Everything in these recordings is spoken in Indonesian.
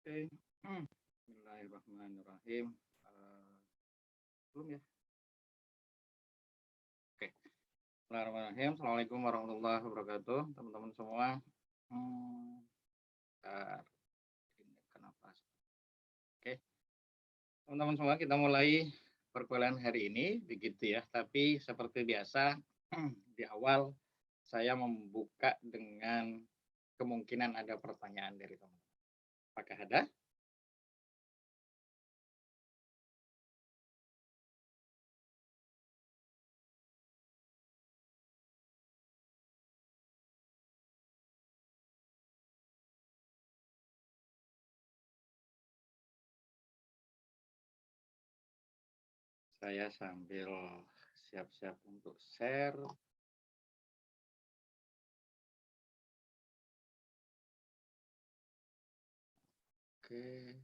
Oke. Bismillahirrahmanirrahim. Belum ya? Oke. Bismillahirrahmanirrahim. Assalamualaikum warahmatullahi wabarakatuh, teman-teman semua. Bentar. Ini kenapa? Oke, teman-teman semua, kita mulai perkuliahan hari ini, begitu ya. Tapi seperti biasa, di awal saya membuka dengan kemungkinan ada pertanyaan dari teman-teman. Apakah ada? Saya sambil siap-siap untuk share. Oke.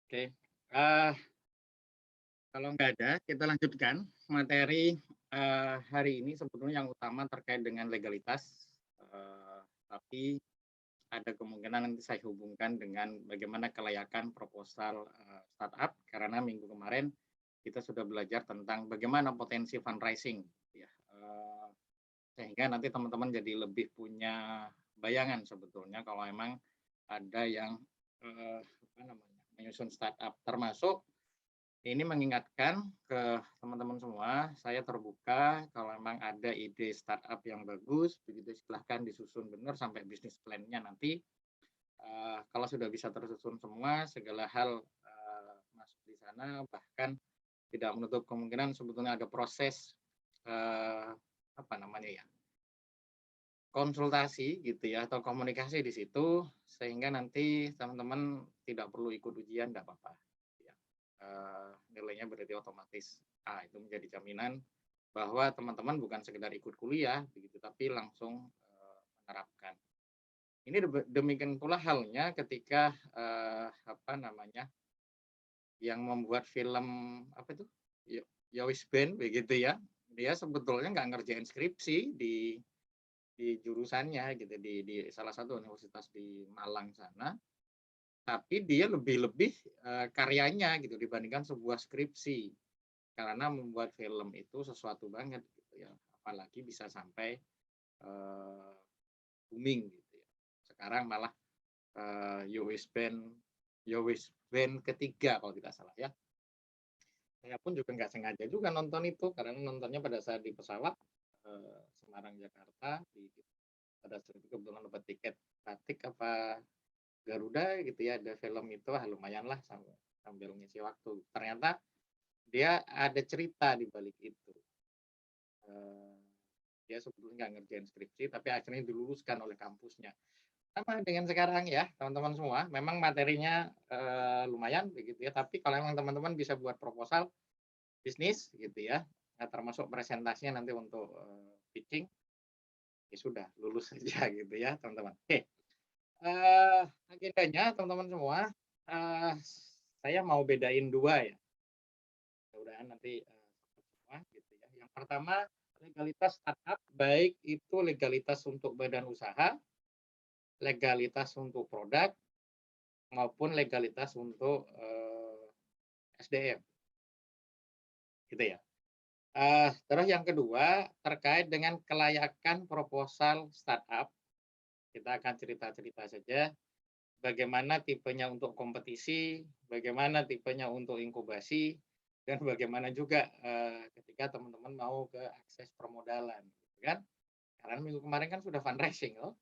Oke. Kalau nggak ada, kita lanjutkan materi hari ini. Sebetulnya yang utama terkait dengan legalitas, tapi ada kemungkinan nanti saya hubungkan dengan bagaimana kelayakan proposal startup, karena minggu kemarin kita sudah belajar tentang bagaimana potensi fundraising, ya. Sehingga nanti teman-teman jadi lebih punya bayangan sebetulnya kalau memang ada yang menyusun startup, termasuk ini mengingatkan ke teman-teman semua, saya terbuka kalau memang ada ide startup yang bagus, begitu silahkan disusun benar sampai bisnis plan-nya nanti. Kalau sudah bisa tersusun semua, segala hal masuk di sana, bahkan tidak menutup kemungkinan sebetulnya ada proses konsultasi gitu ya, atau komunikasi di situ, sehingga nanti teman-teman tidak perlu ikut ujian, tidak apa-apa. Nilainya berarti otomatis A, itu menjadi jaminan bahwa teman-teman bukan sekedar ikut kuliah begitu, tapi langsung menerapkan. Ini demikian pula halnya ketika yang membuat film apa itu Yowis Band begitu ya, dia sebetulnya nggak ngerjain skripsi di jurusannya gitu, di salah satu universitas di Malang sana, tapi dia lebih karyanya gitu dibandingkan sebuah skripsi, karena membuat film itu sesuatu banget gitu ya, apalagi bisa sampai booming gitu ya. Sekarang malah Yowis Band ketiga kalau tidak salah ya. Saya pun juga nggak sengaja juga nonton itu, karena nontonnya pada saat di pesawat Semarang Jakarta, pada saat itu kebetulan dapat tiket Batik apa Garuda gitu ya, ada film itu, lumayan lah sambil ngisi waktu. Ternyata dia ada cerita di balik itu. Dia sebetulnya nggak ngerjain skripsi, tapi akhirnya diluluskan oleh kampusnya. Sama dengan sekarang ya, teman-teman semua. Memang materinya lumayan begitu ya, tapi kalau memang teman-teman bisa buat proposal bisnis gitu ya, termasuk presentasinya nanti untuk pitching, ya sudah lulus saja gitu ya, teman-teman. Oke. Agendanya teman-teman semua, saya mau bedain dua ya. Mudah-mudahan nanti semua gitu ya. Yang pertama, legalitas startup, baik itu legalitas untuk badan usaha, legalitas untuk produk, maupun legalitas untuk SDM. Gitu ya. Terus yang kedua, terkait dengan kelayakan proposal startup, kita akan cerita-cerita saja bagaimana tipenya untuk kompetisi, bagaimana tipenya untuk inkubasi, dan bagaimana juga ketika teman-teman mau ke akses permodalan, gitu kan? Karena minggu kemarin kan sudah fundraising loh,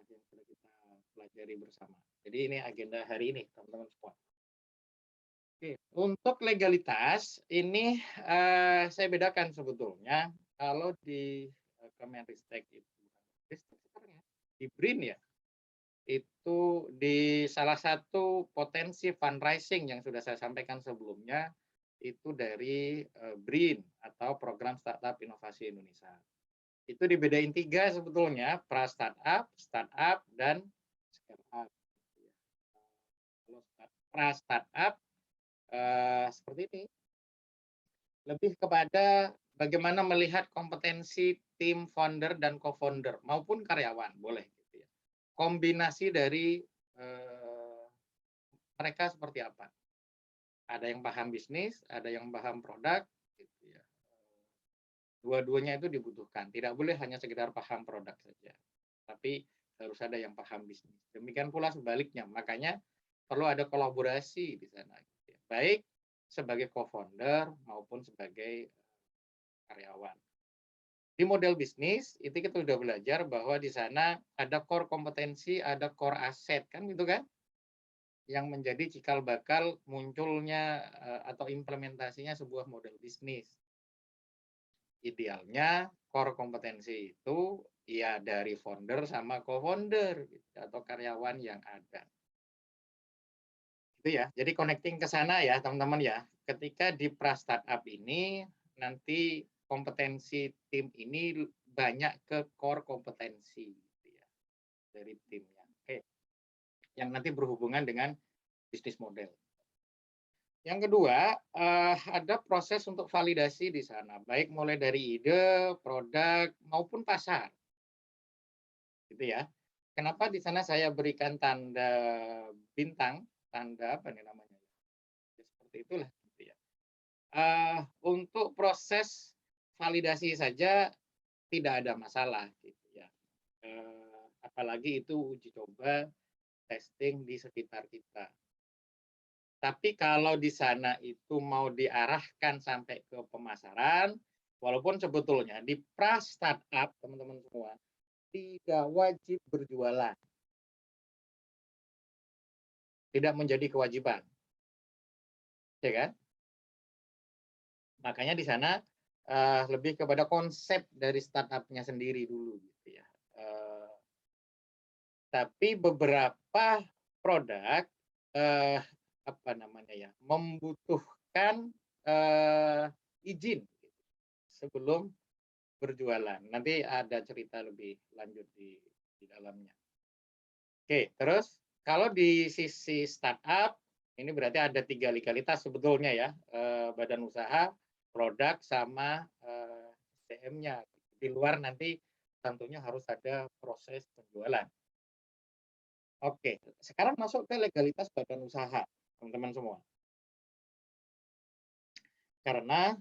yang sudah kita pelajari bersama. Jadi ini agenda hari ini, teman-teman semua. Oke, untuk legalitas ini saya bedakan sebetulnya kalau di Kemenristek itu, di BRIN ya, itu di salah satu potensi fundraising yang sudah saya sampaikan sebelumnya itu dari BRIN atau Program Startup Inovasi Indonesia. Itu dibedain 3 sebetulnya, pra startup, startup, dan scale up. Kalau pra startup seperti ini. Lebih kepada bagaimana melihat kompetensi tim founder dan co-founder maupun karyawan, boleh gitu ya. Kombinasi dari mereka seperti apa. Ada yang paham bisnis, ada yang paham produk, gitu ya. Dua-duanya itu dibutuhkan. Tidak boleh hanya sekedar paham produk saja, tapi harus ada yang paham bisnis. Demikian pula sebaliknya. Makanya perlu ada kolaborasi di sana. Gitu ya. Baik sebagai co-founder maupun sebagai karyawan. Di model bisnis itu kita sudah belajar bahwa di sana ada core kompetensi, ada core aset, kan gitu kan? Yang menjadi cikal bakal munculnya atau implementasinya sebuah model bisnis. Idealnya core kompetensi itu ya dari founder sama co-founder gitu, atau karyawan yang ada. Itu ya. Jadi connecting ke sana ya, teman-teman ya. Ketika di pra startup ini nanti kompetensi tim ini banyak ke core kompetensi gitu ya, dari timnya. Oke. Yang nanti berhubungan dengan bisnis model. Yang kedua, ada proses untuk validasi di sana, baik mulai dari ide, produk, maupun pasar. Gitu ya. Kenapa di sana saya berikan tanda bintang, tanda apa nih namanya? Ya, seperti itulah. Gitu ya. Untuk proses validasi saja tidak ada masalah. Gitu ya. Apalagi itu uji coba, testing di sekitar kita. Tapi kalau di sana itu mau diarahkan sampai ke pemasaran, walaupun sebetulnya di pra startup teman-teman semua tidak wajib berjualan, tidak menjadi kewajiban, ya kan? Makanya di sana lebih kepada konsep dari startupnya sendiri dulu, gitu ya. Tapi beberapa produk apa namanya ya, membutuhkan izin sebelum berjualan. Nanti ada cerita lebih lanjut di dalamnya. Oke, terus kalau di sisi startup ini berarti ada 3 legalitas sebetulnya ya, badan usaha, produk, sama SDM-nya. Di luar nanti tentunya harus ada proses penjualan. Oke, sekarang masuk ke legalitas badan usaha, teman-teman semua. Karena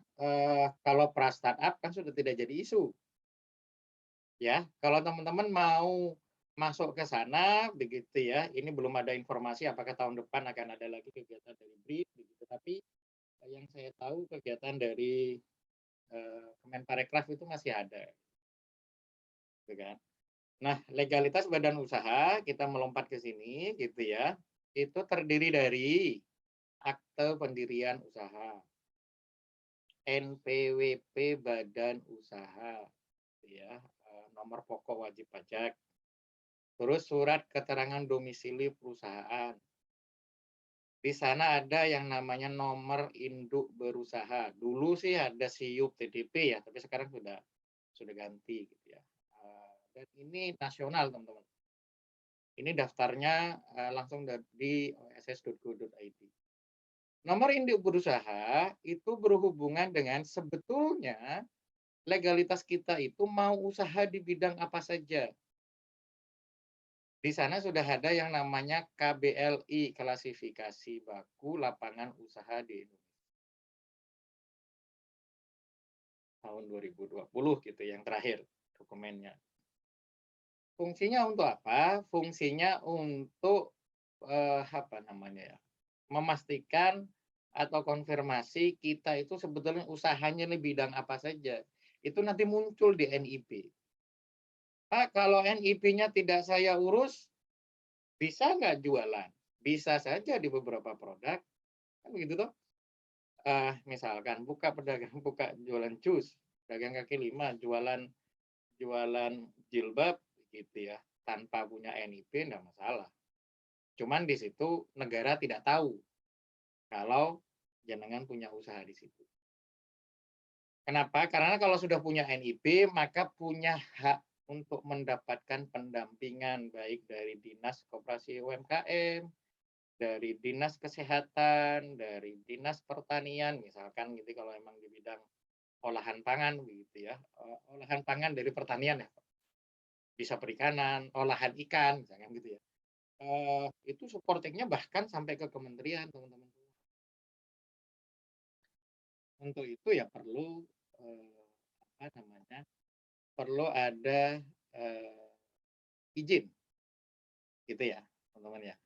kalau pra startup kan sudah tidak jadi isu. Ya, kalau teman-teman mau masuk ke sana begitu ya, ini belum ada informasi apakah tahun depan akan ada lagi kegiatan dari BRIN begitu, tapi yang saya tahu kegiatan dari Kemenparekraf itu masih ada. Gitu kan. Nah, legalitas badan usaha kita melompat ke sini gitu ya. Itu terdiri dari akte pendirian usaha, NPWP badan usaha, ya, nomor pokok wajib pajak, terus surat keterangan domisili perusahaan. Di sana ada yang namanya nomor induk berusaha. Dulu sih ada SIUP TDP ya, tapi sekarang sudah ganti gitu ya. Dan ini nasional teman-teman. Ini daftarnya langsung di oss.go.id. Nomor induk berusaha itu berhubungan dengan sebetulnya legalitas kita itu mau usaha di bidang apa saja. Di sana sudah ada yang namanya KBLI, klasifikasi baku lapangan usaha di Indonesia. Tahun 2020 gitu yang terakhir dokumennya. Fungsinya untuk apa? Fungsinya untuk apa namanya ya? Memastikan atau konfirmasi kita itu sebetulnya usahanya di bidang apa saja. Itu nanti muncul di NIP. Pak, kalau NIP-nya tidak saya urus, bisa nggak jualan? Bisa saja di beberapa produk, kan begitu toh? Misalkan buka pedagang, buka jualan jus, dagang kaki lima, jualan jilbab, gitu ya, tanpa punya NIP enggak masalah. Cuman di situ negara tidak tahu kalau jenengan punya usaha di situ. Kenapa? Karena kalau sudah punya NIP, maka punya hak untuk mendapatkan pendampingan baik dari Dinas Koperasi UMKM, dari dinas kesehatan, dari dinas pertanian, misalkan gitu kalau emang di bidang olahan pangan gitu ya, olahan pangan dari pertanian ya, bisa perikanan, olahan ikan, misalkan gitu ya. Itu supporting-nya bahkan sampai ke kementerian, teman-teman. Untuk itu ya perlu apa namanya? Perlu ada izin, gitu ya, teman-teman ya.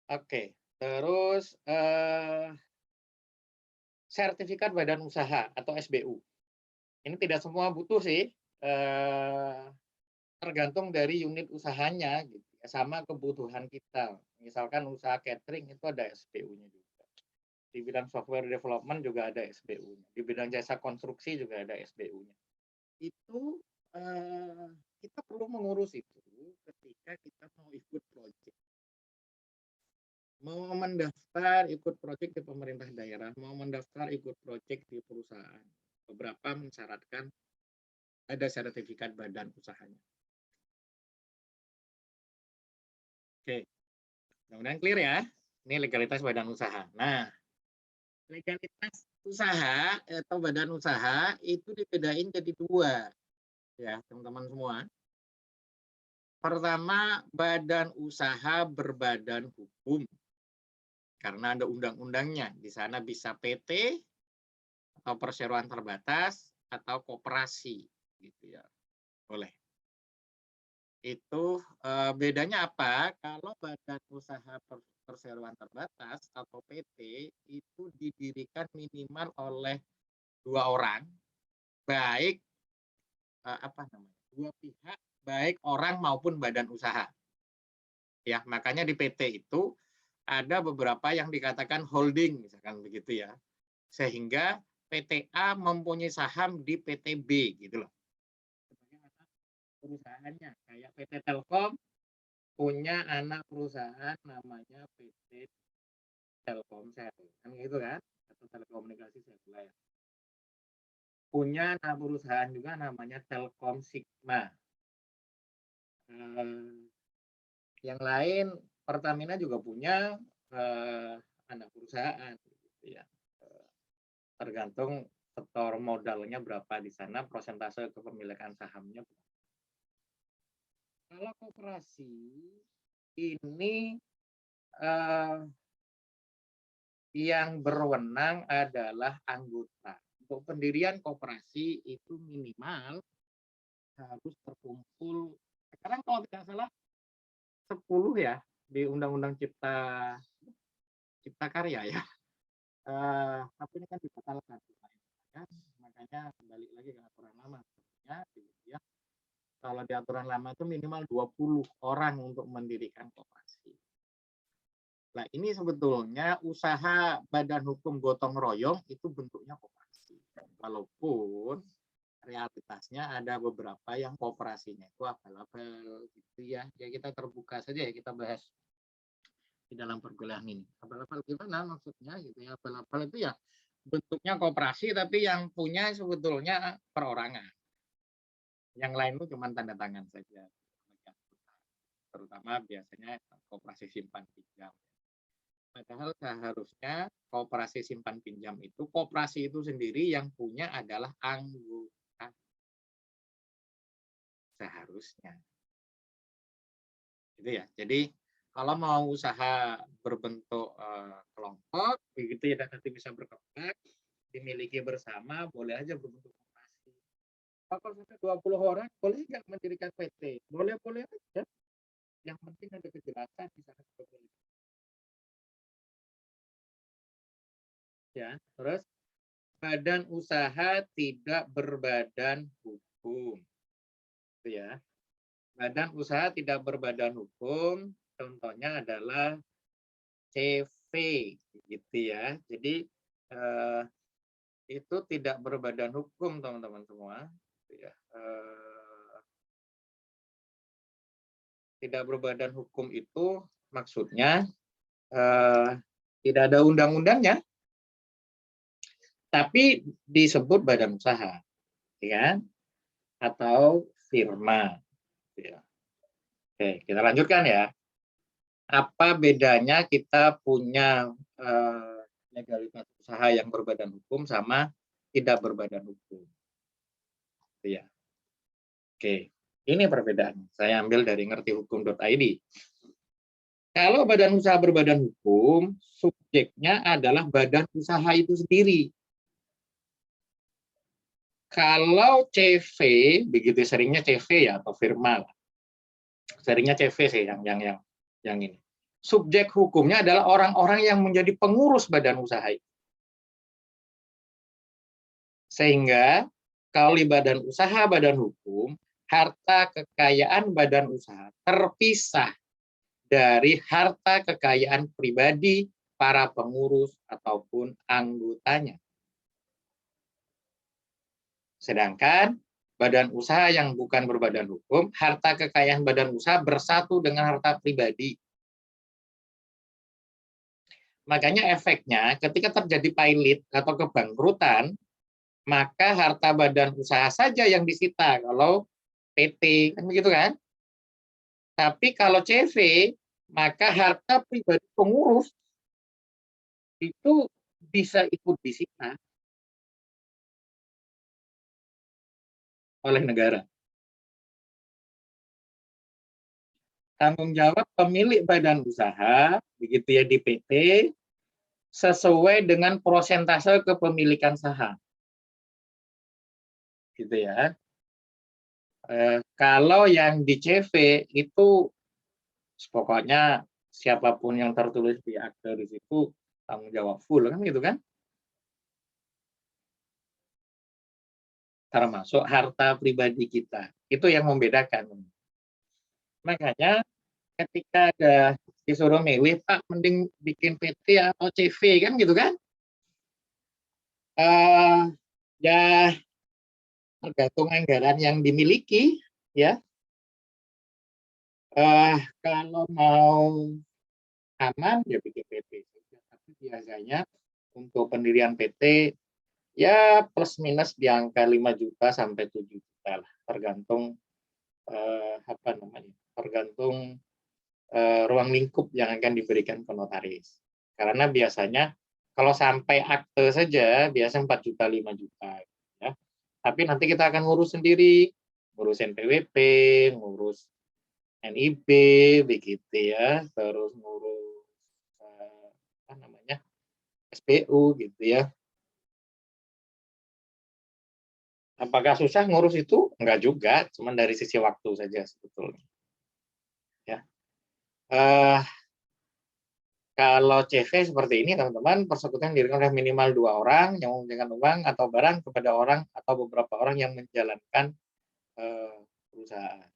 Oke, terus sertifikat badan usaha atau SBU. Ini tidak semua butuh sih, tergantung dari unit usahanya gitu ya, sama kebutuhan kita. Misalkan usaha catering itu ada SBU-nya juga. Di bidang software development juga ada SBU-nya. Di bidang jasa konstruksi juga ada SBU-nya. Itu kita perlu mengurus itu ketika kita mau ikut proyek. Mau mendaftar ikut proyek di pemerintah daerah, mau mendaftar ikut proyek di perusahaan. Beberapa mensyaratkan ada sertifikat badan usahanya. Oke, mudah-mudahan clear ya. Ini legalitas badan usaha. Nah, legalitas usaha atau badan usaha itu dibedain jadi dua, ya teman-teman semua. Pertama, badan usaha berbadan hukum. Karena ada undang-undangnya. Di sana bisa PT atau perseroan terbatas atau koperasi gitu ya. Boleh. Itu bedanya apa? Kalau badan usaha perseroan terbatas atau PT itu didirikan minimal oleh 2 orang, baik dua pihak, baik orang maupun badan usaha. Ya, makanya di PT itu ada beberapa yang dikatakan holding, misalkan begitu ya. Sehingga PT A mempunyai saham di PT B gitu loh. Perusahaannya kayak PT Telkom punya anak perusahaan namanya PT Telkomsel, kan gitu kan? Atau telekomunikasi seluler. Punya anak perusahaan juga namanya Telkom Sigma. Yang lain Pertamina juga punya anak perusahaan gitu ya. Tergantung setor modalnya berapa di sana, persentase kepemilikan sahamnya. Kalau koperasi ini yang berwenang adalah anggota. Untuk pendirian koperasi itu minimal harus terkumpul. Sekarang kalau tidak salah 10 ya di Undang-Undang Cipta Karya ya. Tapi ini kan dibatalkan. Makanya kembali lagi ke aturan lama. Ya, kalau di aturan lama itu minimal 20 orang untuk mendirikan koperasi. Nah, ini sebetulnya usaha badan hukum gotong royong itu bentuknya koperasi. Walaupun realitasnya ada beberapa yang kooperasinya itu abal-abal gitu ya. Ya kita terbuka saja ya kita bahas di dalam perkuliahan ini. Abal-abal gimana maksudnya gitu ya. Abal-abal itu ya bentuknya kooperasi tapi yang punya sebetulnya perorangan. Yang lain itu cuma tanda tangan saja. Terutama biasanya koperasi simpan pinjam. Padahal seharusnya koperasi simpan pinjam itu, koperasi itu sendiri yang punya adalah anggota. Seharusnya. Gitu ya. Jadi kalau mau usaha berbentuk kelompok, begitu ya, dan nanti bisa berkembang, dimiliki bersama, boleh aja berbentuk koperasi. Kalau sampai 20 orang, boleh nggak mendirikan PT? Boleh-boleh aja. Yang penting ada kejelasan di sana. Ya, terus badan usaha tidak berbadan hukum. Itu ya. Badan usaha tidak berbadan hukum, contohnya adalah CV gitu ya. Jadi itu tidak berbadan hukum teman-teman semua. Gitu ya. Tidak berbadan hukum itu maksudnya tidak ada undang-undangnya, tapi disebut badan usaha, ya, atau firma. Ya. Oke, kita lanjutkan ya. Apa bedanya kita punya legalitas usaha yang berbadan hukum sama tidak berbadan hukum? Gitu ya. Oke, ini perbedaannya. Saya ambil dari ngertihukum.id. Kalau badan usaha berbadan hukum, subjeknya adalah badan usaha itu sendiri. Kalau CV, begitu seringnya CV ya atau firma lah. Seringnya CV sih yang ini. Subjek hukumnya adalah orang-orang yang menjadi pengurus badan usaha itu. Sehingga kalau di badan usaha, badan hukum, harta kekayaan badan usaha terpisah dari harta kekayaan pribadi para pengurus ataupun anggotanya. Sedangkan badan usaha yang bukan berbadan hukum, harta kekayaan badan usaha bersatu dengan harta pribadi. Makanya efeknya ketika terjadi pailit atau kebangkrutan, maka harta badan usaha saja yang disita kalau PT, kan begitu kan? Tapi kalau CV, maka harta pribadi pengurus itu bisa ikut disita oleh negara. Tanggung jawab pemilik badan usaha, begitu ya di PT, sesuai dengan prosentase kepemilikan saham. Gitu ya. Kalau yang di CV itu pokoknya siapapun yang tertulis di akte di situ tanggung jawab full kan gitu kan? Termasuk harta pribadi kita. Itu yang membedakan. Makanya ketika ada disuruh milih, Pak, mending bikin PT atau CV kan gitu kan? Ya tergantung anggaran yang dimiliki, ya. Kalau mau aman ya bikin PT. Tapi biasanya untuk pendirian PT ya plus minus di angka 5 juta sampai 7 juta lah, tergantung apa namanya? Tergantung ruang lingkup yang akan diberikan ke notaris. Karena biasanya kalau sampai akte saja biasa 4 juta 5 juta ya. Tapi nanti kita akan ngurus sendiri, ngurus NPWP, ngurus NIB begitu ya, terus ngurus apa namanya? SPU gitu ya. Apakah susah ngurus itu? Enggak juga, cuman dari sisi waktu saja sebetulnya. Ya. Kalau CV seperti ini, teman-teman, persekutuan didirikan oleh minimal 2 orang yang memberikan uang atau barang kepada orang atau beberapa orang yang menjalankan perusahaan.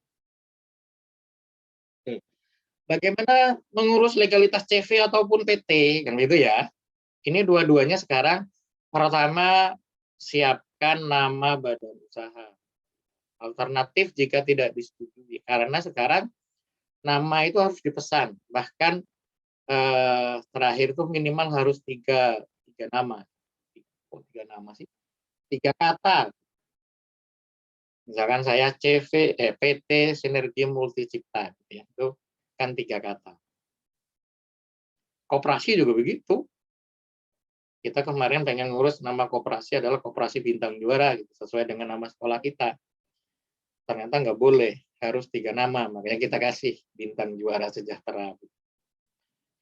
Oke. Bagaimana mengurus legalitas CV ataupun PT, kan gitu ya? Ini dua-duanya sekarang, pertama siapkan nama badan usaha. Alternatif jika tidak disetujui, karena sekarang nama itu harus dipesan, bahkan terakhir itu minimal harus tiga nama. Oh, 3 nama sih? 3 kata. Misalkan saya PT Sinergi Multi Cipta, gitu ya. Itu kan 3 kata. Koperasi juga begitu. Kita kemarin pengen ngurus nama koperasi adalah Koperasi Bintang Juara, gitu, sesuai dengan nama sekolah kita. Ternyata nggak boleh, harus 3 nama. Makanya kita kasih Bintang Juara Sejahtera.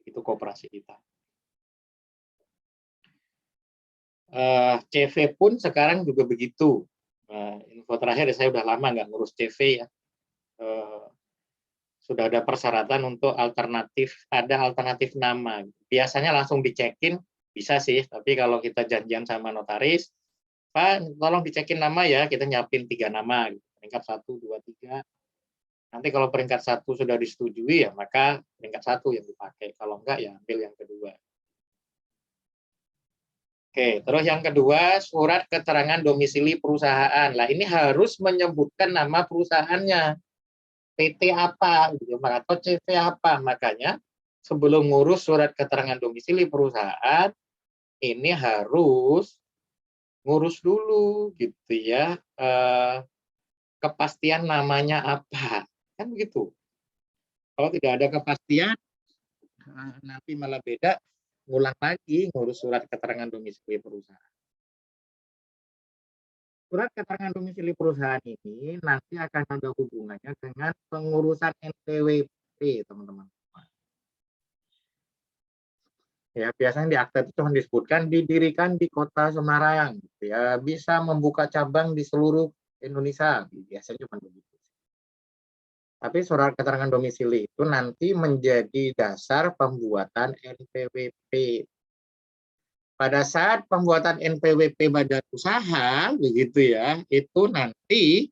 Itu koperasi kita. CV pun sekarang juga begitu. Info terakhir saya udah lama nggak ngurus CV ya. Sudah ada persyaratan untuk ada alternatif nama. Biasanya langsung dicekin, bisa sih, tapi kalau kita janjian sama notaris, Pak, tolong dicekin nama ya, kita nyiapin 3 nama, peringkat 1, 2, 3. Nanti kalau peringkat 1 sudah disetujui ya, maka peringkat 1 yang dipakai. Kalau enggak ya ambil yang kedua. Oke, terus yang kedua, surat keterangan domisili perusahaan. Lah ini harus menyebutkan nama perusahaannya. PT apa, gitu, atau CV apa. Makanya sebelum ngurus surat keterangan domisili perusahaan, ini harus ngurus dulu, gitu ya, kepastian namanya apa. Kan begitu. Kalau tidak ada kepastian, nanti malah beda, ngulang lagi ngurus surat keterangan domisili perusahaan. Surat keterangan domisili perusahaan ini nanti akan ada hubungannya dengan pengurusan NPWP, teman-teman. Ya, biasanya di akta itu cuma disebutkan didirikan di kota Semarang, gitu ya, bisa membuka cabang di seluruh Indonesia, biasanya cuma begitu. Tapi surat keterangan domisili itu nanti menjadi dasar pembuatan NPWP. Pada saat pembuatan NPWP badan usaha, begitu ya, itu nanti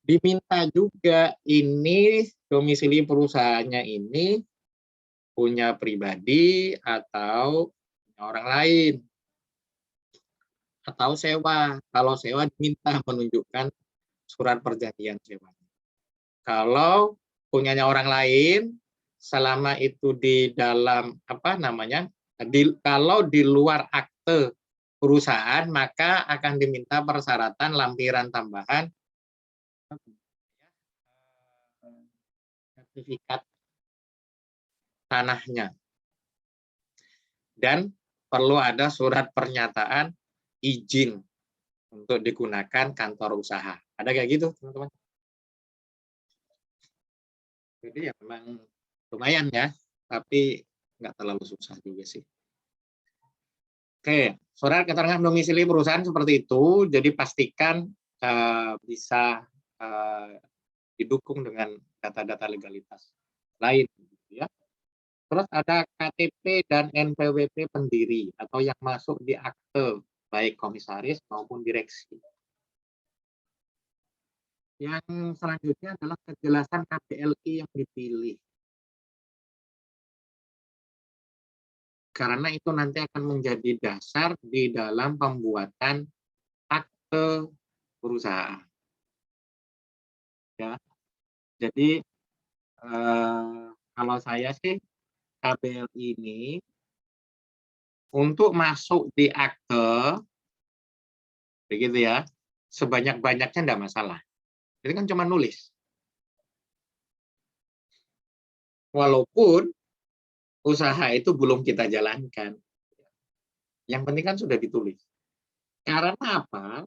diminta juga ini domisili perusahaannya ini punya pribadi atau punya orang lain. Atau sewa. Kalau sewa diminta menunjukkan surat perjanjian sewa. Kalau punyanya orang lain, selama itu di dalam apa namanya, kalau di luar akte perusahaan, maka akan diminta persyaratan lampiran tambahan sertifikat tanahnya. Dan perlu ada surat pernyataan izin untuk digunakan kantor usaha. Ada kayak gitu, teman-teman. Jadi ya memang lumayan ya, tapi nggak terlalu susah juga sih. Oke, surat keterangan domisili perusahaan seperti itu, jadi pastikan bisa didukung dengan data-data legalitas lain. Gitu ya. Terus ada KTP dan NPWP pendiri atau yang masuk di akte, baik komisaris maupun direksi. Yang selanjutnya adalah kejelasan KBLI yang dipilih. Karena itu nanti akan menjadi dasar di dalam pembuatan akte perusahaan. Ya, jadi kalau saya sih KBLI ini untuk masuk di akte, begitu ya, sebanyak-banyaknya enggak masalah. Itu kan cuma nulis. Walaupun usaha itu belum kita jalankan. Yang penting kan sudah ditulis. Karena apa?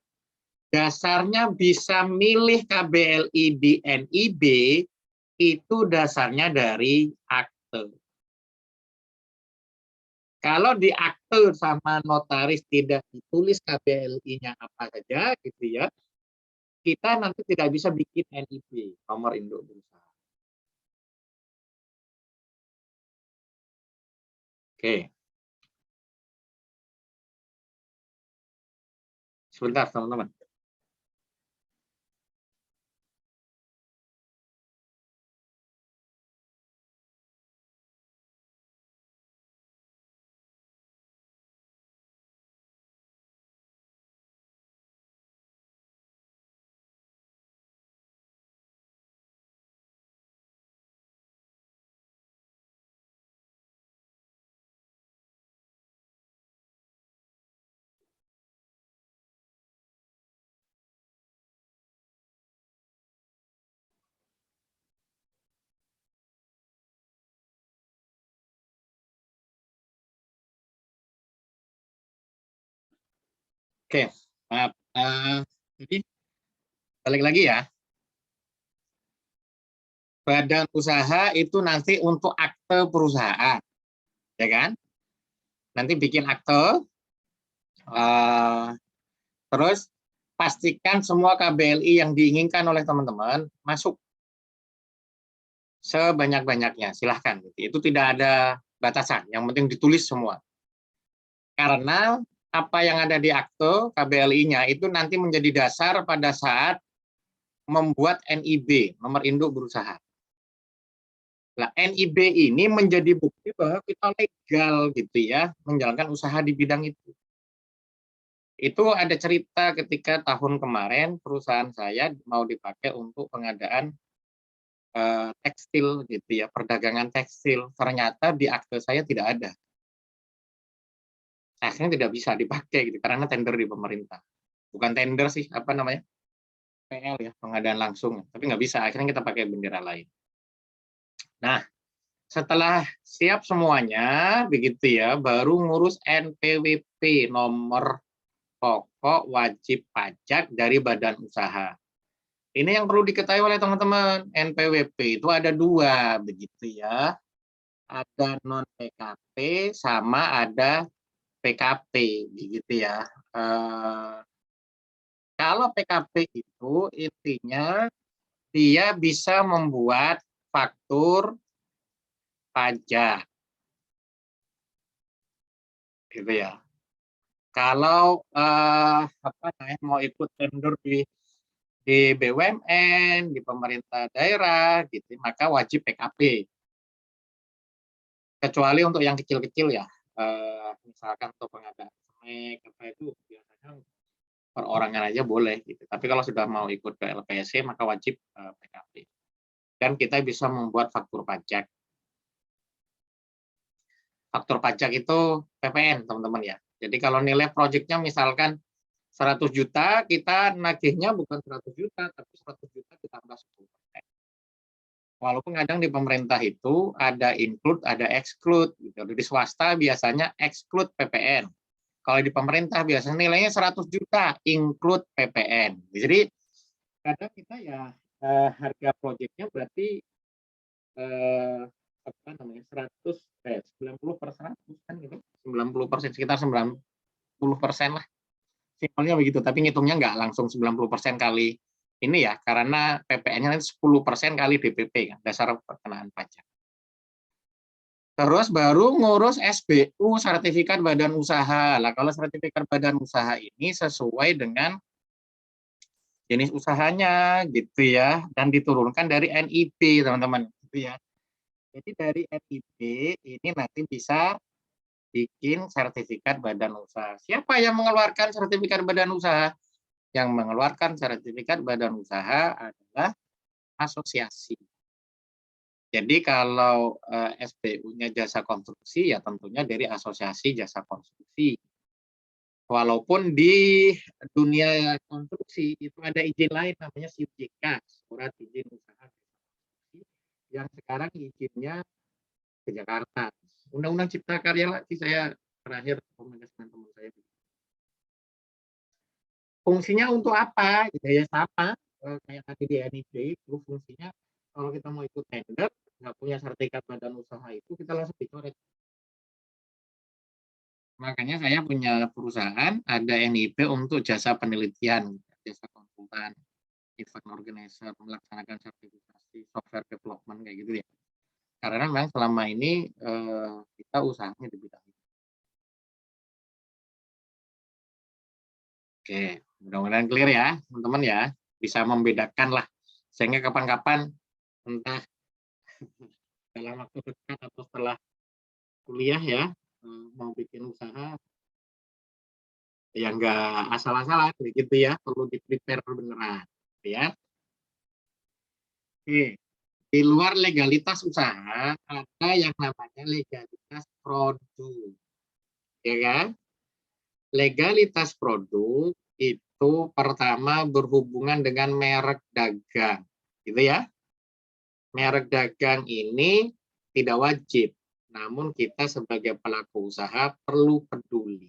Dasarnya bisa milih KBLI di NIB, itu dasarnya dari akte. Kalau di akte sama notaris tidak ditulis KBLI-nya apa saja, gitu ya, kita nanti tidak bisa bikin NIB, nomor induk berusaha. Oke. Sebentar, teman-teman. Oke, maaf. Jadi balik lagi ya. Badan usaha itu nanti untuk akte perusahaan, ya kan? Nanti bikin akte, terus pastikan semua KBLI yang diinginkan oleh teman-teman masuk sebanyak-banyaknya. Silahkan, itu tidak ada batasan. Yang penting ditulis semua. Karena apa yang ada di akte KBLI-nya itu nanti menjadi dasar pada saat membuat NIB, nomor induk berusaha. Nah, NIB ini menjadi bukti bahwa kita legal gitu ya, menjalankan usaha di bidang itu. Itu ada cerita ketika tahun kemarin perusahaan saya mau dipakai untuk pengadaan tekstil gitu ya, perdagangan tekstil. Ternyata di akte saya tidak ada. Akhirnya tidak bisa dipakai gitu karena tender di pemerintah. Bukan tender sih, apa namanya? PL ya, pengadaan langsung. Tapi nggak bisa, akhirnya kita pakai bendera lain. Nah, Setelah siap semuanya, begitu ya, baru ngurus NPWP, nomor pokok wajib pajak dari badan usaha. Ini yang perlu diketahui oleh teman-teman. NPWP itu ada dua, begitu ya. Ada non PKP sama ada PKP, begitu ya. Kalau PKP itu intinya dia bisa membuat faktur pajak, gitu ya. Kalau mau ikut tender di BUMN, di pemerintah daerah, gitu, maka wajib PKP. Kecuali untuk yang kecil-kecil ya, misalkan untuk pengadaan semek, apa itu biasanya perorangan aja boleh, gitu. Tapi kalau sudah mau ikut ke LPSC, maka wajib PKP. Dan kita bisa membuat faktur pajak. Faktur pajak itu PPN, teman-teman ya. Jadi kalau nilai proyeknya misalkan 100 juta, kita nagihnya bukan 100 juta, tapi 100 juta ditambah 10%. Walaupun kadang di pemerintah itu ada include, ada exclude. Gitu. Di swasta biasanya exclude PPN. Kalau di pemerintah biasanya nilainya 100 juta, include PPN. Jadi kadang kita ya harga proyeknya berarti 90% kan gitu. 90%, sekitar 90% lah. Simpelnya begitu, tapi ngitungnya nggak langsung 90% kali ini ya, karena PPN-nya nanti 10% kali DPP, kan, dasar perkenaan pajak. Terus baru ngurus SBU, sertifikat badan usaha. Lah kalau sertifikat badan usaha ini sesuai dengan jenis usahanya, gitu ya, dan diturunkan dari NIB, teman-teman, gitu ya. Jadi dari NIB ini nanti bisa bikin sertifikat badan usaha. Siapa yang mengeluarkan sertifikat badan usaha? Yang mengeluarkan sertifikat badan usaha adalah asosiasi. Jadi kalau SBU-nya jasa konstruksi, ya tentunya dari asosiasi jasa konstruksi. Walaupun di dunia konstruksi itu ada izin lain namanya SIUJK, Surat Izin Usaha yang sekarang izinnya ke Jakarta. Undang-Undang Cipta Karya lagi saya terakhir komunikasi dengan teman saya. Fungsinya untuk apa? Ya sama kayak tadi di NIB itu fungsinya kalau kita mau ikut tender nggak punya sertifikat badan usaha itu kita langsung dicoret. Makanya saya punya perusahaan ada NIB untuk jasa penelitian, jasa konsultan, event organizer, melaksanakan sertifikasi, software development kayak gitu ya. Karena memang selama ini kita usahanya di bidang itu. Oke, mudah-mudahan clear ya, teman-teman ya, bisa membedakan lah, sehingga kapan-kapan entah dalam waktu dekat atau setelah kuliah ya, mau bikin usaha, ya nggak asal-asalan gitu ya, perlu di-prepare beneran, ya. Oke, di luar legalitas usaha ada yang namanya legalitas produk, ya kan? Legalitas produk itu pertama berhubungan dengan merek dagang, gitu ya. Merek dagang ini tidak wajib, namun kita sebagai pelaku usaha perlu peduli.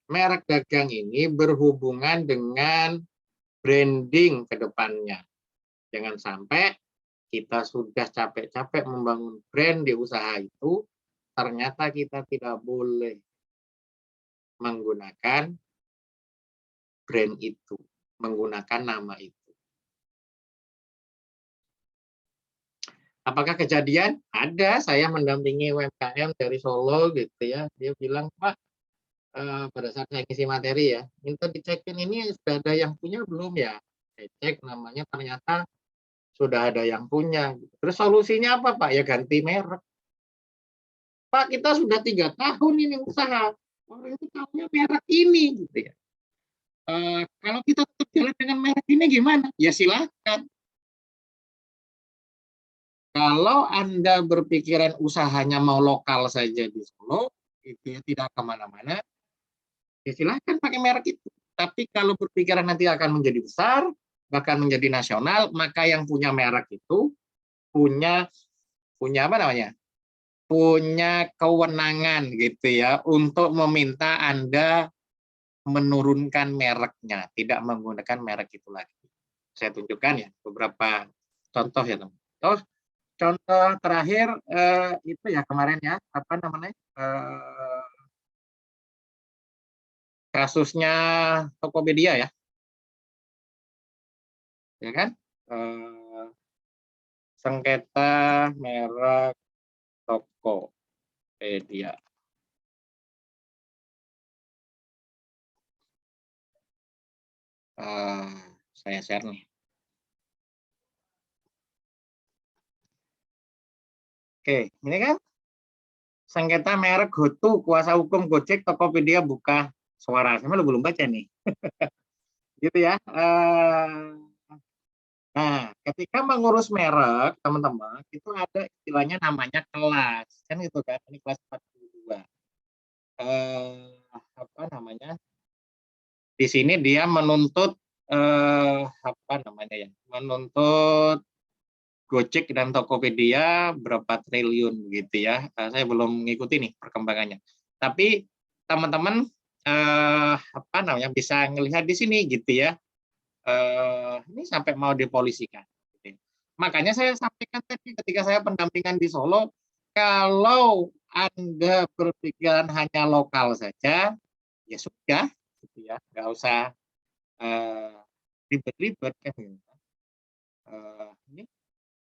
Merek dagang ini berhubungan dengan branding ke depannya. Jangan sampai kita sudah capek-capek membangun brand di usaha itu, ternyata kita tidak boleh menggunakan brand itu, menggunakan nama itu. Apakah kejadian? Ada, saya mendampingi UMKM dari Solo gitu ya. Dia bilang, Pak, pada saat saya ngisi materi ya, minta dicekin ini sudah ada yang punya belum ya? Saya cek namanya ternyata sudah ada yang punya. Terus solusinya apa Pak? Ya ganti merek. Pak, kita sudah 3 tahun ini usaha. Orang itu tahunya merek ini gitu ya. Kalau kita tetap jalan dengan merek ini gimana? Ya silakan. Kalau Anda berpikiran usahanya mau lokal saja di Solo, itu ya tidak kemana-mana, ya silahkan pakai merek itu. Tapi kalau berpikiran nanti akan menjadi besar, bahkan menjadi nasional, maka yang punya merek itu punya punya apa namanya? Punya kewenangan gitu ya untuk meminta Anda menurunkan mereknya, tidak menggunakan merek itu lagi. Saya tunjukkan ya beberapa contoh ya, teman. Terus contoh terakhir itu ya kemarin ya, apa namanya? Kasusnya Tokopedia ya. Ya kan? Sengketa merek Tokopedia. Saya share nih. Oke, ini kan sengketa merek GoTo, kuasa hukum Gojek, Tokopedia buka suara. Saya belum baca nih. Gitu ya. Nah, ketika mengurus merek, teman-teman, itu ada istilahnya namanya kelas. Kan gitu kan, ini kelas 42. Apa namanya? Di sini dia menuntut apa namanya ya? Menuntut Gojek dan Tokopedia berapa triliun gitu ya. Saya belum mengikuti nih perkembangannya. Tapi teman-teman apa namanya bisa melihat di sini gitu ya. Ini sampai mau dipolisikan. Gitu. Makanya saya sampaikan tadi ketika saya pendampingan di Solo, kalau Anda berpikiran hanya lokal saja, ya sudah, gitu ya, nggak usah ribet-ribet kan. Gitu. Ini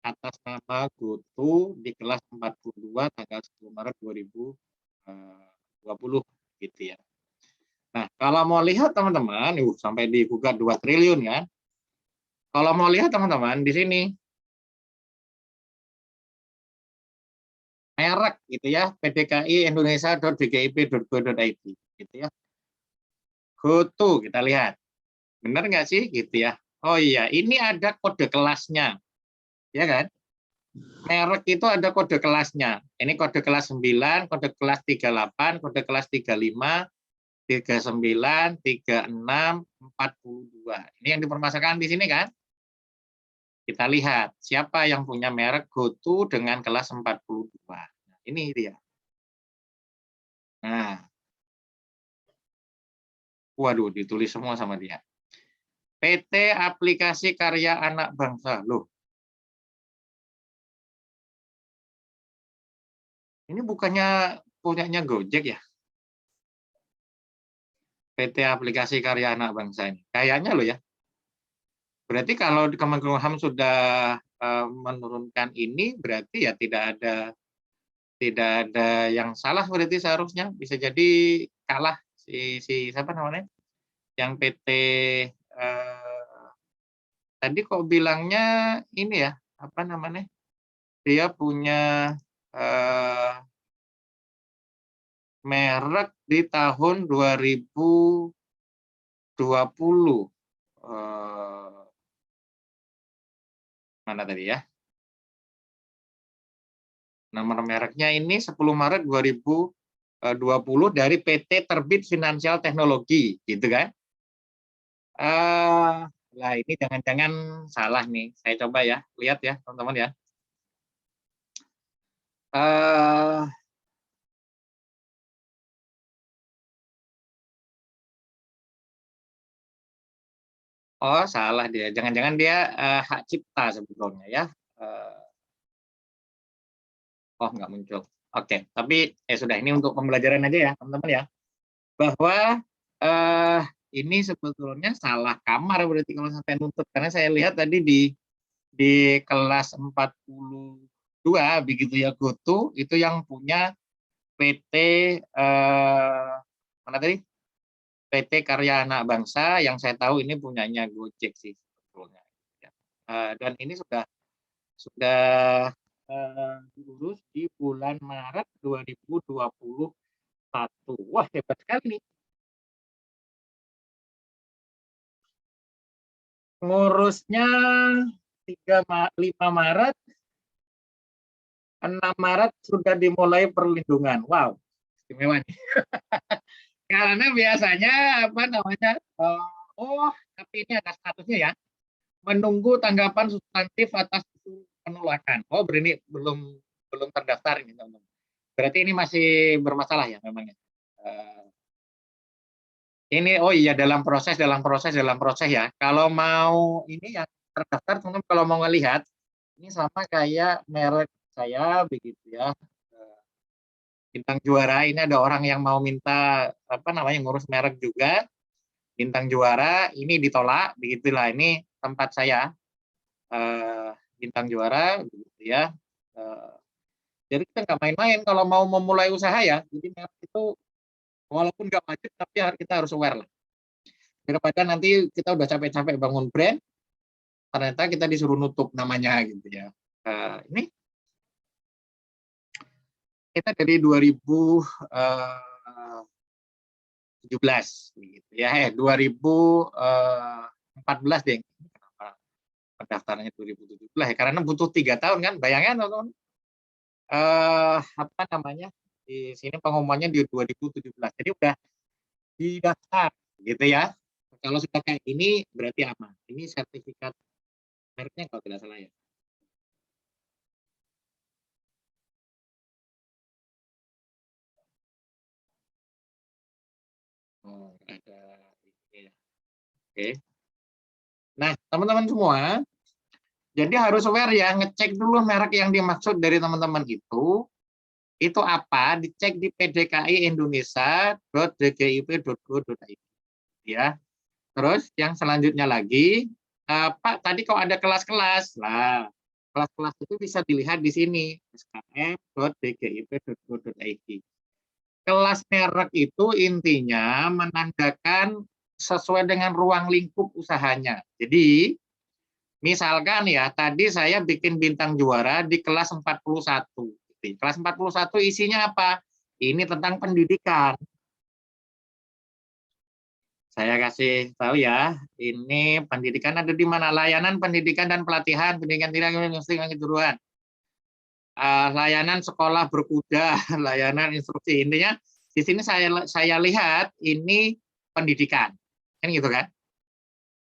atas nama GoTo di kelas 42 tanggal 10 Maret 2020 gitu ya. Nah, kalau mau lihat teman-teman, sampai digugat 2 triliun kan. Kalau mau lihat teman-teman di sini merek gitu ya, pdki indonesia.dkip.go.id gitu ya. GoTo kita lihat. Benar nggak sih gitu ya? Oh iya, ini ada kode kelasnya. Ya kan? Merek itu ada kode kelasnya. Ini kode kelas 9, kode kelas 38, kode kelas 35, 39, 36, 42. Ini yang dipermasalahkan di sini kan? Kita lihat siapa yang punya merek GoTo dengan kelas 42. Nah, ini dia. Nah, waduh, ditulis semua sama dia. PT Aplikasi Karya Anak Bangsa. Loh, ini bukannya punyanya Gojek ya? PT Aplikasi Karya Anak Bangsa ini. Kayaknya loh ya. Berarti kalau Kemenkumham sudah menurunkan ini, berarti ya tidak ada yang salah berarti seharusnya. Bisa jadi kalah si siapa namanya? Yang PT tadi kok bilangnya ini ya, apa namanya? Dia punya merek di tahun 2020. Mana tadi ya? Nomor mereknya ini 10 Maret 2020 dari PT Terbit Finansial Teknologi, gitu kan? Lah ini jangan-jangan salah nih. Saya coba ya, lihat ya teman-teman ya. Oh salah dia. Jangan-jangan dia hak cipta sebetulnya ya. Oh nggak muncul. Oke, tapi sudah ini untuk pembelajaran aja ya teman-teman ya. Bahwa ini sebetulnya salah kamar berarti kalau sampai nuntut, karena saya lihat tadi di kelas 42 begitu ya GoTo itu yang punya PT mana tadi? PT Karya Anak Bangsa, yang saya tahu ini punyanya Gojek sih sebetulnya. Dan ini sudah diurus di bulan Maret 2021. Wah, hebat sekali nih. Ngurusnya 5 Maret, 6 Maret sudah dimulai perlindungan. Wow, istimewa nih. Karena biasanya apa namanya? Oh, tapi ini ada statusnya ya. Menunggu tanggapan substantif atas penolakan. Oh, berarti belum belum terdaftar ini teman-teman. Berarti ini masih bermasalah ya memangnya. Ini oh iya dalam proses ya. Kalau mau ini yang terdaftar teman-teman kalau mau ngelihat ini sama kayak merek saya begitu ya. Bintang Juara ini ada orang yang mau minta apa namanya ngurus merek juga. Bintang Juara ini ditolak begitulah ini tempat saya. Bintang Juara begitu ya. Jadi kita nggak main-main kalau mau memulai usaha ya. Jadi merek itu walaupun nggak wajib tapi kita harus aware lah. Daripada nanti kita udah capek-capek bangun brand, ternyata kita disuruh nutup namanya gitu ya. Ini kita dari 2017 gitu ya. 2014 deh. Kenapa pendaftarannya 2017 ya? Karena butuh 3 tahun kan. Bayangkan teman-teman. Apa namanya? Di sini pengumumannya di 2017. Jadi udah didaftar gitu ya. Kalau sudah kayak ini berarti aman. Ini sertifikat mereknya kalau tidak salah ya. Oh, ada ini ya. Oke. Nah, teman-teman semua, jadi harus aware ya, ngecek dulu merek yang dimaksud dari teman-teman itu apa, dicek di pdki-indonesia.dgip.go.id ya. Terus yang selanjutnya lagi, Pak, tadi kok ada kelas-kelas. Nah, kelas-kelas itu bisa dilihat di sini, skm.dgip.go.id. Kelas merek itu intinya menandakan sesuai dengan ruang lingkup usahanya. Jadi, misalkan ya, tadi saya bikin Bintang Juara di kelas 41. Kelas 41 isinya apa? Ini tentang pendidikan. Saya kasih tahu ya, ini pendidikan ada di mana? Layanan pendidikan dan pelatihan, pendidikan tidak kejuruan. Layanan sekolah berkuda, layanan instruksi. Intinya di sini saya lihat ini pendidikan. Kan gitu kan?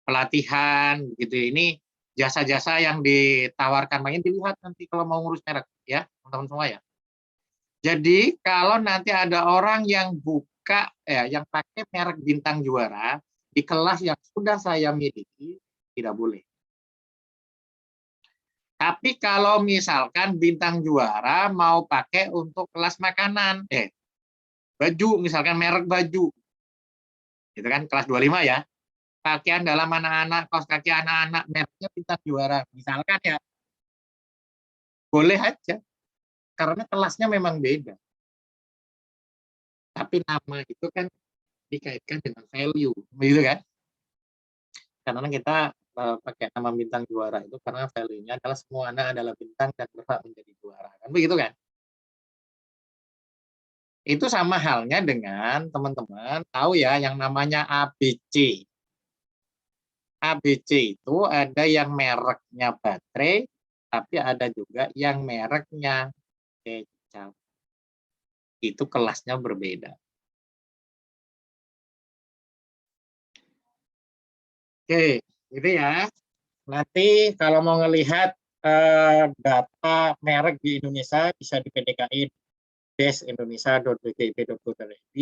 Pelatihan gitu. Ini jasa-jasa yang ditawarkan, makin dilihat nanti kalau mau ngurus merek ya, teman-teman semua ya. Jadi kalau nanti ada orang yang buka yang pakai merek Bintang Juara di kelas yang sudah saya miliki, tidak boleh. Tapi kalau misalkan Bintang Juara mau pakai untuk kelas makanan, baju misalkan merek baju, gitu kan kelas 25 ya, pakaian dalam anak-anak, kaos kaki anak-anak mereknya Bintang Juara, misalkan ya, boleh aja, karena kelasnya memang beda. Tapi nama itu kan dikaitkan dengan value, gitu kan? Karena kita pakai nama Bintang Juara itu karena value-nya adalah semua anak adalah bintang dan berhak menjadi juara, kan begitu kan? Itu sama halnya dengan teman-teman tahu ya yang namanya ABC. ABC itu ada yang mereknya baterai, tapi ada juga yang mereknya kecap. Itu kelasnya berbeda. Oke, gitu ya. Nanti kalau mau ngelihat data merek di Indonesia bisa di PDKI indonesia.bgip.go.id.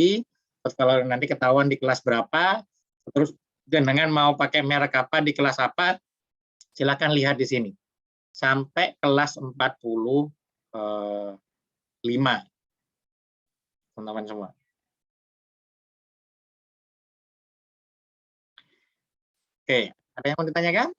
Terus kalau nanti ketahuan di kelas berapa, terus dengan mau pakai merek apa di kelas apa, silakan lihat di sini. Sampai kelas 45, teman-teman semua. Oke, ada yang mau ditanyakan?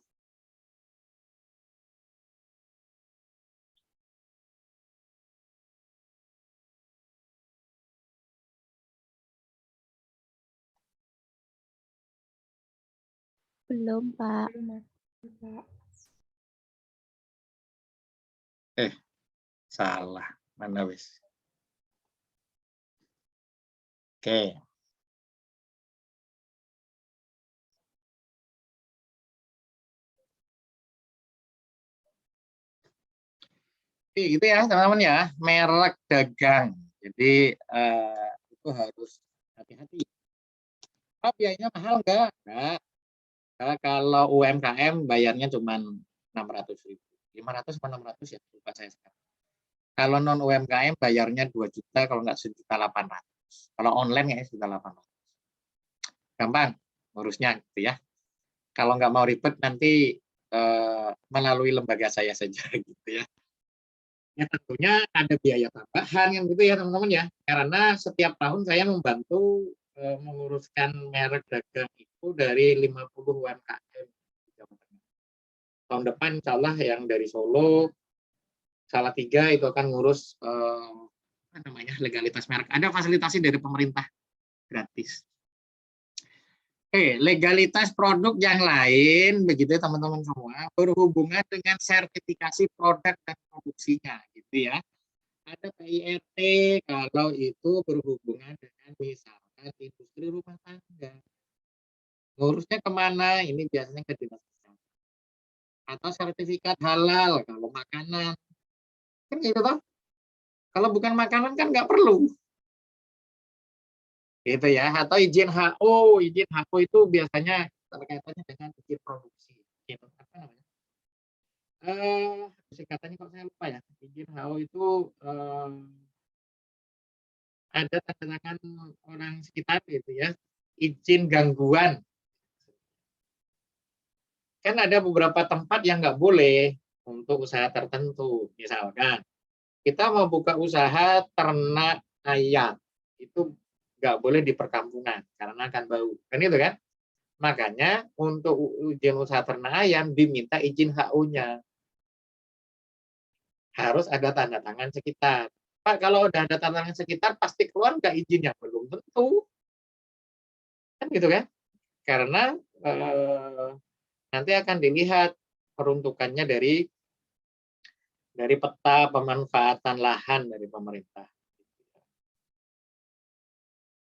Belum, Pak. Salah. Mana wis? Oke. Oke, gitu ya, teman-teman ya. Merek dagang. Jadi itu harus hati-hati. Oh, biayanya mahal enggak? Enggak. Kalau UMKM bayarnya cuma 600.000. 500 atau 600 ya, lupa saya sekarang. Kalau non UMKM bayarnya 2 juta, kalau nggak 1.800.000. Kalau online ya 1.800.000. Gampang ngurusnya gitu ya. Kalau nggak mau ribet nanti melalui lembaga saya saja gitu ya. Ya tentunya ada biaya tambahan yang gitu ya teman-teman ya. Karena setiap tahun saya membantu menguruskan merek dagang itu dari 50 UMKM. Tahun depan insya Allah yang dari Solo, Salatiga itu akan ngurus apa namanya legalitas merek. Ada fasilitasi dari pemerintah gratis. Legalitas produk yang lain, begitu ya teman-teman semua, berhubungan dengan sertifikasi produk dan produksinya, gitu ya. Ada PIRT kalau itu berhubungan dengan misalkan industri rumah tangga. Ngurusnya kemana? Ini biasanya ke dinas kesehatan. Atau sertifikat halal kalau makanan. Kan gitu toh? Kalau bukan makanan kan nggak perlu. Gitu ya. Atau izin HO. Izin HO itu biasanya terkaitannya dengan izin produksi. Gitu. Apa namanya? Singkatannya kok saya lupa ya. Izin HO itu ada tanda tangan orang sekitar gitu ya. Izin gangguan. Kan ada beberapa tempat yang nggak boleh untuk usaha tertentu. Misalkan kita mau buka usaha ternak ayam, itu nggak boleh di perkampungan karena akan bau. Kan itu kan? Makanya untuk izin usaha ternak ayam diminta izin HO-nya. Harus ada tanda tangan sekitar. Pak, kalau udah ada tanda tangan sekitar, pasti keluar nggak izinnya? Belum tentu. Kan gitu kan? Karena nanti akan dilihat peruntukannya dari peta pemanfaatan lahan dari pemerintah.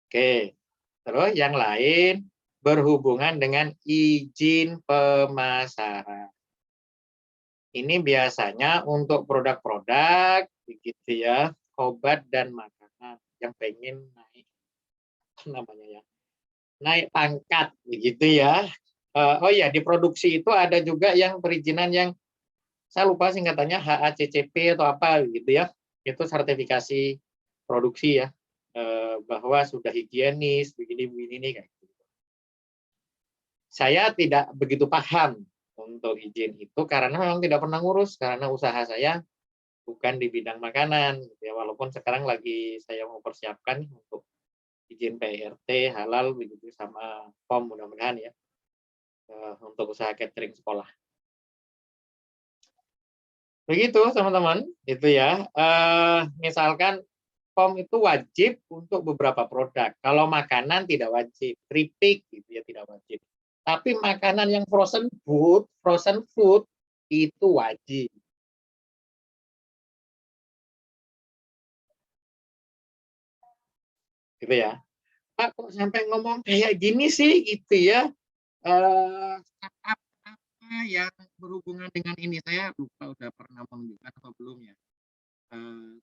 Oke, terus yang lain berhubungan dengan izin pemasaran. Ini biasanya untuk produk-produk, begitu ya, obat dan makanan yang pengen naik, namanya ya, naik pangkat, begitu ya. Oh ya, di produksi itu ada juga yang perizinan yang saya lupa singkatannya HACCP atau apa gitu ya. Itu sertifikasi produksi ya, bahwa sudah higienis begini-begini nih kayak gitu. Saya tidak begitu paham untuk izin itu karena memang tidak pernah ngurus karena usaha saya bukan di bidang makanan gitu ya. Walaupun sekarang lagi saya mempersiapkan untuk izin PRT halal begitu sama POM mudah-mudahan ya untuk usaha catering sekolah. Begitu teman-teman, itu ya. Misalkan POM itu wajib untuk beberapa produk. Kalau makanan tidak wajib, keripik gitu ya tidak wajib. Tapi makanan yang frozen food itu wajib. Gitu ya. Pak kok sampai ngomong kayak gini sih gitu ya. Startup apa yang berhubungan dengan ini saya lupa udah pernah menunjukkan atau belum ya.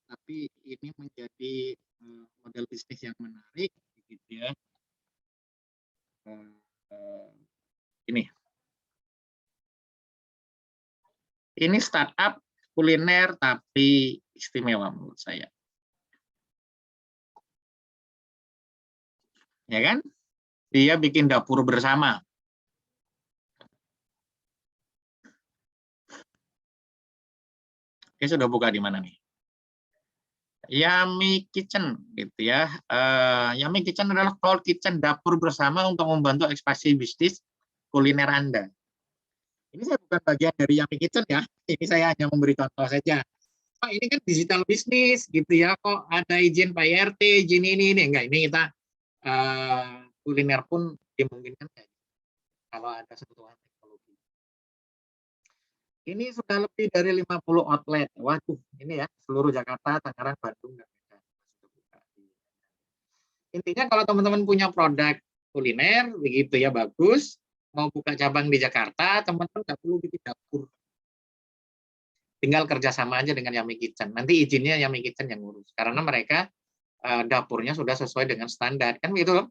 Tapi ini menjadi model bisnis yang menarik gitu ya. Ini startup kuliner tapi istimewa menurut saya. Ya kan? Dia bikin dapur bersama. Dia sudah buka di mana nih? Yummy Kitchen gitu ya. Yummy Kitchen adalah cloud kitchen dapur bersama untuk membantu ekspansi bisnis kuliner Anda. Ini saya bukan bagian dari Yummy Kitchen ya. Ini saya hanya memberi contoh saja. Pak, ini kan digital bisnis gitu ya. Kok ada izin Pak RT, izin ini enggak. Ini kita kuliner pun dimungkinkan kalau ada sentuhan teknologi. Ini sudah lebih dari 50 outlet. Waduh, ini ya seluruh Jakarta, Tangerang, Bandung, dan Medan. Intinya kalau teman-teman punya produk kuliner, begitu ya bagus, mau buka cabang di Jakarta, teman-teman nggak perlu bikin dapur. Tinggal kerjasama aja dengan Yummy Kitchen. Nanti izinnya Yummy Kitchen yang ngurus. Karena mereka dapurnya sudah sesuai dengan standar. Kan gitu loh.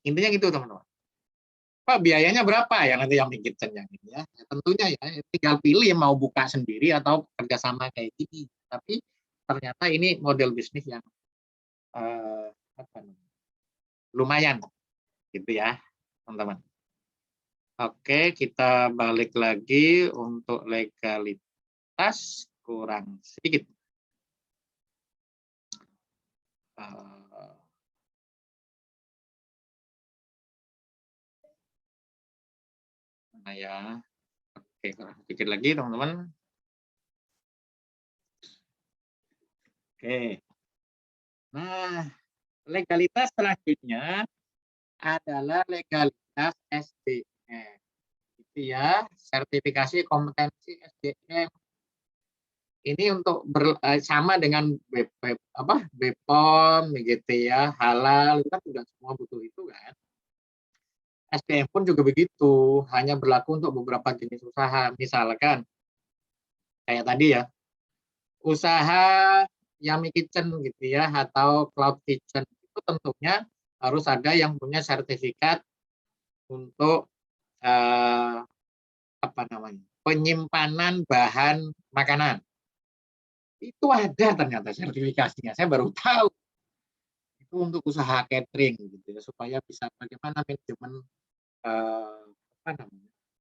Intinya gitu teman-teman. Pak, biayanya berapa ya nanti Yummy Kitchen yang ini ya? Tentunya ya, tinggal pilih mau buka sendiri atau kerjasama kayak gini. Tapi ternyata ini model bisnis yang lumayan, gitu ya, teman-teman. Oke, kita balik lagi untuk legalitas kurang sedikit. Nah ya, oke, sedikit lagi teman-teman. Oke. Nah, legalitas selanjutnya adalah legalitas SDM. Itu ya, sertifikasi kompetensi SDM. Ini untuk sama dengan BPOM gitu ya, halal, itu kan sudah semua butuh itu kan. SDM pun juga begitu, hanya berlaku untuk beberapa jenis usaha. Misalkan kayak tadi ya, usaha Yummy Kitchen gitu ya, atau Cloud Kitchen, itu tentunya harus ada yang punya sertifikat untuk penyimpanan bahan makanan. Itu ada ternyata sertifikasinya, saya baru tahu. Itu untuk usaha catering gitu ya, supaya bisa bagaimana manajemen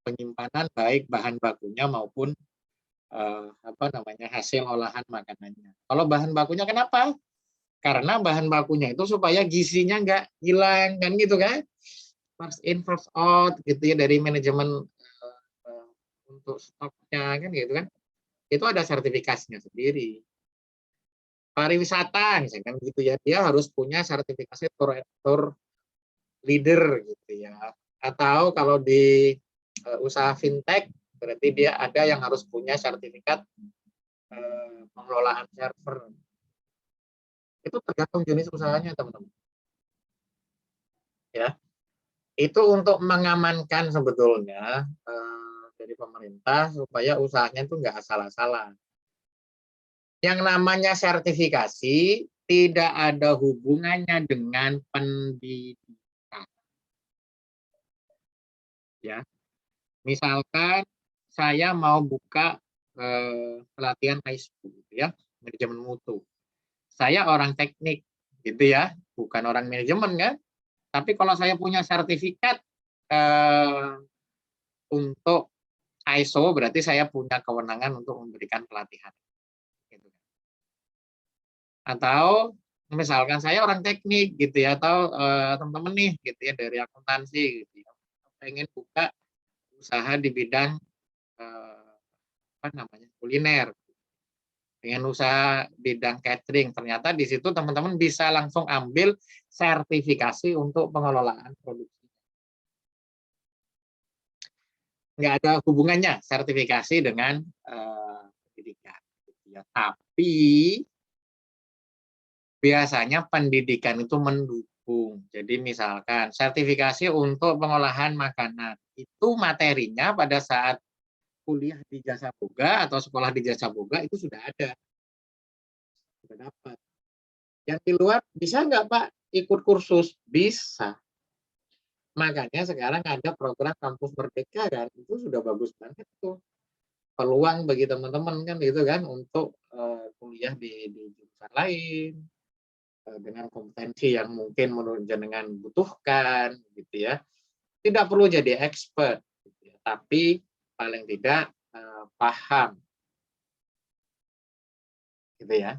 penyimpanan baik bahan bakunya maupun hasil olahan makanannya. Kalau bahan bakunya kenapa? Karena bahan bakunya itu supaya gizinya nggak hilang kan gitu kan? First in first out gitu ya, dari manajemen untuk stoknya kan gitu kan? Itu ada sertifikasinya sendiri. Pariwisata misalkan gitu ya, dia harus punya sertifikasi tour leader gitu ya. Atau kalau di usaha fintech berarti dia ada yang harus punya sertifikat pengelolaan server. Itu tergantung jenis usahanya, teman-teman. Ya, itu untuk mengamankan sebetulnya dari pemerintah supaya usahanya itu nggak asal-asalan. Yang namanya sertifikasi tidak ada hubungannya dengan pendidikan. Ya, misalkan saya mau buka pelatihan ISPU, ya, manajemen mutu. Saya orang teknik, gitu ya, bukan orang manajemen kan. Tapi kalau saya punya sertifikat untuk ISO, berarti saya punya kewenangan untuk memberikan pelatihan. Gitu. Atau misalkan saya orang teknik, gitu ya, atau teman-teman nih, gitu ya, dari akuntansi, gitu ya, pengen buka usaha di bidang kuliner, dengan usaha bidang catering, ternyata di situ teman-teman bisa langsung ambil sertifikasi untuk pengelolaan produksi. Nggak ada hubungannya sertifikasi dengan pendidikan. Ya, tapi biasanya pendidikan itu mendukung. Jadi misalkan sertifikasi untuk pengolahan makanan, itu materinya pada saat kuliah di Jasa Boga atau sekolah di Jasa Boga itu sudah ada. Sudah dapat. Yang di luar bisa nggak Pak ikut kursus? Bisa. Makanya sekarang ada program Kampus Merdeka kan, itu sudah bagus banget tuh. Peluang bagi teman-teman kan gitu kan untuk kuliah di jurusan lain dengan kompetensi yang mungkin menurut jenengan butuhkan gitu ya. Tidak perlu jadi expert gitu ya, tapi paling tidak paham gitu ya.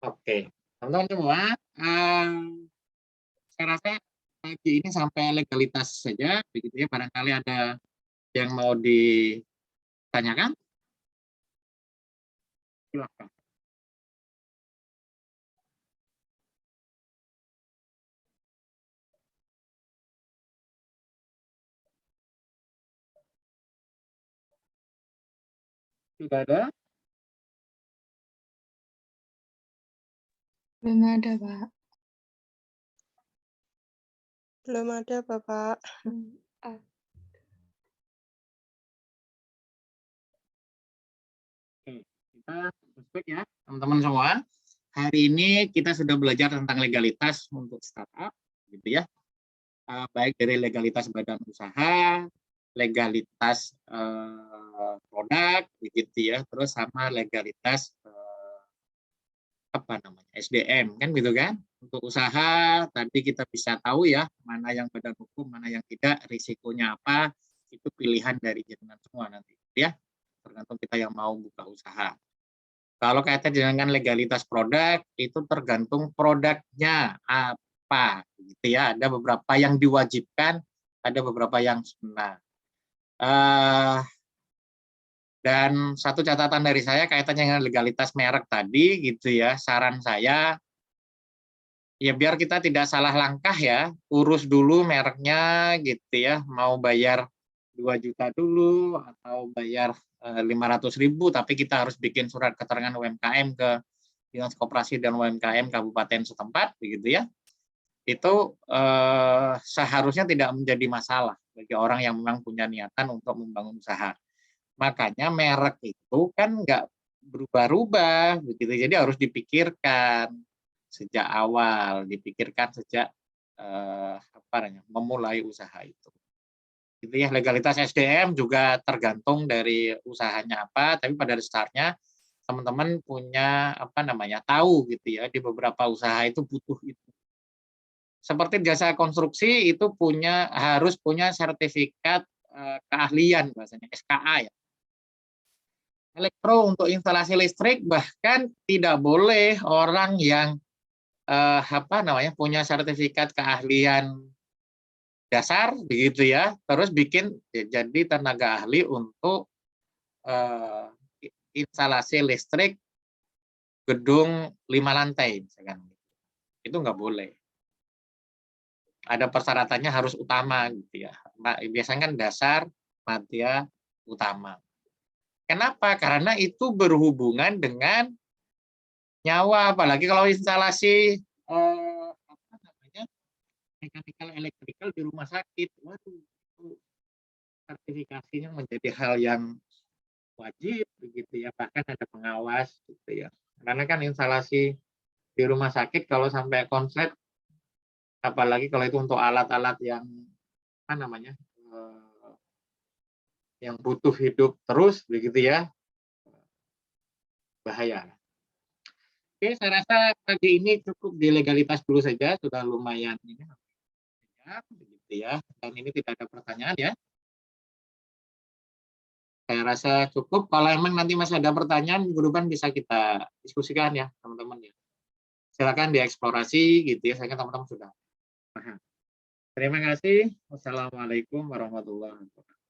Oke, teman-teman semua, saya rasa pagi ini sampai legalitas saja begitu ya, barangkali ada yang mau ditanyakan, silakan. Sudah ada? Belum ada, Pak. Belum ada, Bapak. Oke, kita respect ya, teman-teman semua. Hari ini kita sudah belajar tentang legalitas untuk startup, gitu ya. Baik dari legalitas badan usaha, legalitas produk, begitu ya, terus sama legalitas apa namanya SDM kan gitu kan. Untuk usaha tadi kita bisa tahu ya mana yang badan hukum, mana yang tidak, risikonya apa, itu pilihan dari jenengan semua nanti ya. Tergantung kita yang mau buka usaha. Kalau kaitan dengan legalitas produk itu tergantung produknya apa gitu ya. Ada beberapa yang diwajibkan, ada beberapa yang sunnah. Dan satu catatan dari saya kaitannya dengan legalitas merek tadi gitu ya, saran saya ya biar kita tidak salah langkah ya, urus dulu mereknya gitu ya, mau bayar 2 juta dulu atau bayar 500.000 tapi kita harus bikin surat keterangan UMKM ke Dinas Koperasi dan UMKM Kabupaten setempat begitu ya. Itu seharusnya tidak menjadi masalah bagi orang yang memang punya niatan untuk membangun usaha. Makanya merek itu kan nggak berubah-ubah begitu. Jadi harus dipikirkan sejak awal, dipikirkan sejak apa namanya, memulai usaha itu. Itu ya legalitas SDM juga tergantung dari usahanya apa, tapi pada dasarnya teman-teman punya apa namanya, tahu gitu ya di beberapa usaha itu butuh itu. Seperti jasa konstruksi itu harus punya sertifikat keahlian bahasanya SKA ya. Elektro untuk instalasi listrik bahkan tidak boleh orang yang apa namanya punya sertifikat keahlian dasar begitu ya, terus bikin jadi tenaga ahli untuk instalasi listrik gedung 5 lantai misalkan. Itu nggak boleh. Ada persyaratannya harus utama gitu ya. Biasanya kan dasar, madya, utama. Kenapa? Karena itu berhubungan dengan nyawa, apalagi kalau instalasi apa namanya mechanical electrical di rumah sakit. Waduh, itu sertifikasinya menjadi hal yang wajib begitu ya, bahkan ada pengawas gitu ya. Karena kan instalasi di rumah sakit kalau sampai konslet, apalagi kalau itu untuk alat-alat yang apa namanya yang butuh hidup terus begitu ya, bahaya. Oke, saya rasa pagi ini cukup di legalitas dulu saja, sudah lumayan ini begitu ya. Dan ini tidak ada pertanyaan ya. Saya rasa cukup. Kalau emang nanti masih ada pertanyaan, minggu depan bisa kita diskusikan ya, teman-teman ya. Silakan dieksplorasi gitu ya. Saya kira teman-teman sudah paham. Terima kasih. Wassalamualaikum warahmatullahi wabarakatuh.